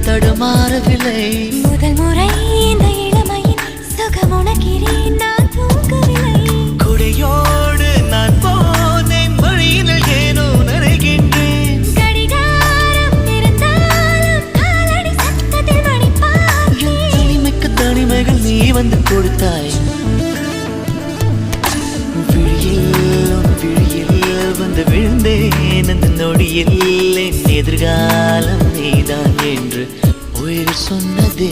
தடுமாறவில்லை. முதல் முறை இந்த இளமையின் சுகம் உணக்கிறேன், நான் தூங்கவில்லை. குடையோடு நான் போனேன், வழியில் ஏனோ நனைகின்றேன். கடிகாரம் இருந்தாலும் காலடி சத்தத்தில் மணி பார்த்தேன். தனிமைக்கு தனிமைகள் நீ வந்து கொடுத்தாய். விழியில் வந்து விழுந்தேன் அந்த நொடியில். என் எதிர்காலம் நீதான் என்று உயிர் சொன்னதே.